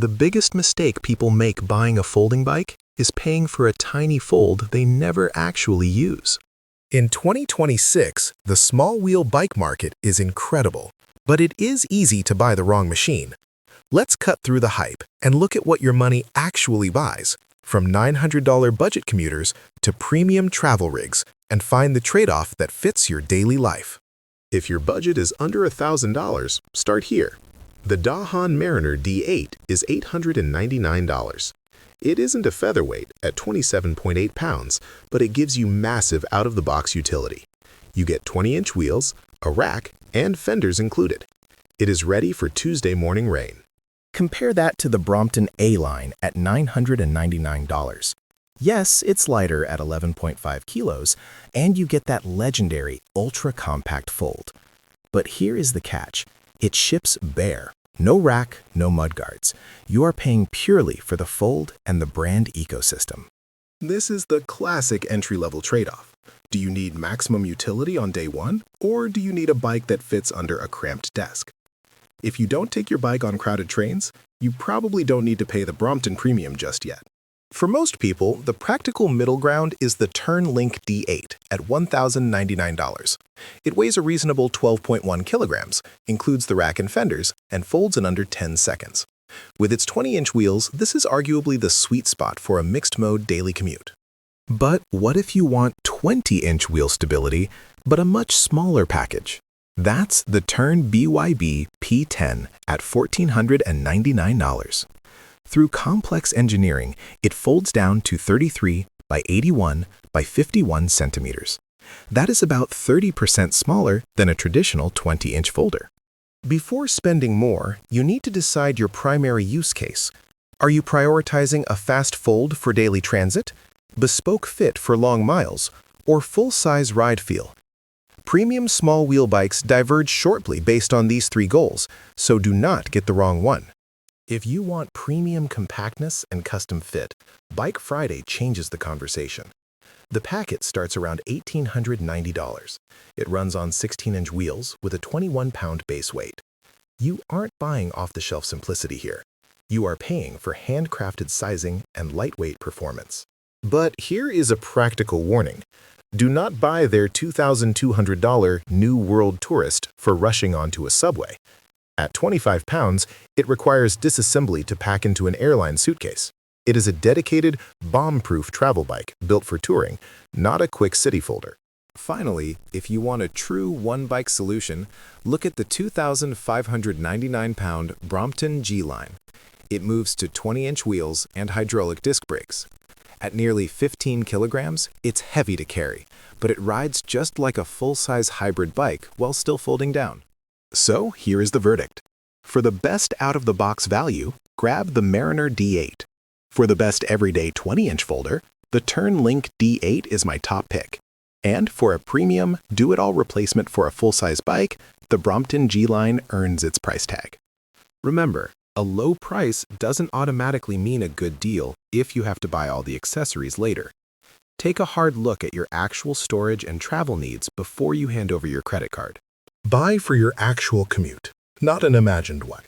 The biggest mistake people make buying a folding bike is paying for a tiny fold they never actually use. In 2026, the small-wheel bike market is incredible, but it is easy to buy the wrong machine. Let's cut through the hype and look at what your money actually buys, from $900 budget commuters to premium travel rigs, and find the trade-off that fits your daily life. If your budget is under $1,000, start here. The DAHON Mariner D8 is $899. It isn't a featherweight at 27.8 pounds, but it gives you massive out-of-the-box utility. You get 20-inch wheels, a rack, and fenders included. It is ready for Tuesday morning rain. Compare that to the Brompton A Line at $999. Yes, it's lighter at 11.5 kilos, and you get that legendary ultra-compact fold. But here is the catch. It ships bare. No rack, no mudguards. You are paying purely for the fold and the brand ecosystem. This is the classic entry-level trade-off. Do you need maximum utility on day one, or do you need a bike that fits under a cramped desk? If you don't take your bike on crowded trains, you probably don't need to pay the Brompton premium just yet. For most people, the practical middle ground is the Tern Link D8 at $1,099. It weighs a reasonable 12.1 kilograms, includes the rack and fenders, and folds in under 10 seconds. With its 20-inch wheels, this is arguably the sweet spot for a mixed-mode daily commute. But what if you want 20-inch wheel stability, but a much smaller package? That's the Tern BYB P10 at $1,499. Through complex engineering, it folds down to 33 by 81 by 51 centimeters. That is about 30% smaller than a traditional 20-inch folder. Before spending more, you need to decide your primary use case. Are you prioritizing a fast fold for daily transit, bespoke fit for long miles, or full-size ride feel? Premium small-wheel bikes diverge sharply based on these three goals, so do not get the wrong one. If you want premium compactness and custom fit, Bike Friday changes the conversation. The packet starts around $1,890. It runs on 16-inch wheels with a 21-pound base weight. You aren't buying off-the-shelf simplicity here. You are paying for handcrafted sizing and lightweight performance. But here is a practical warning. Do not buy their $2,200 New World Tourist for rushing onto a subway. At 25 pounds, it requires disassembly to pack into an airline suitcase. It is a dedicated, bomb-proof travel bike built for touring, not a quick city folder. Finally, if you want a true one-bike solution, look at the 2,599-pound Brompton G Line. It moves to 20-inch wheels and hydraulic disc brakes. At nearly 15 kilograms, it's heavy to carry, but it rides just like a full-size hybrid bike while still folding down. So here is the verdict. For the best out-of-the-box value, grab the Mariner D8. For the best everyday 20-inch folder, the Tern Link D8 is my top pick. And for a premium, do-it-all replacement for a full-size bike, the Brompton G Line earns its price tag. Remember, a low price doesn't automatically mean a good deal if you have to buy all the accessories later. Take a hard look at your actual storage and travel needs before you hand over your credit card. Buy for your actual commute, not an imagined one.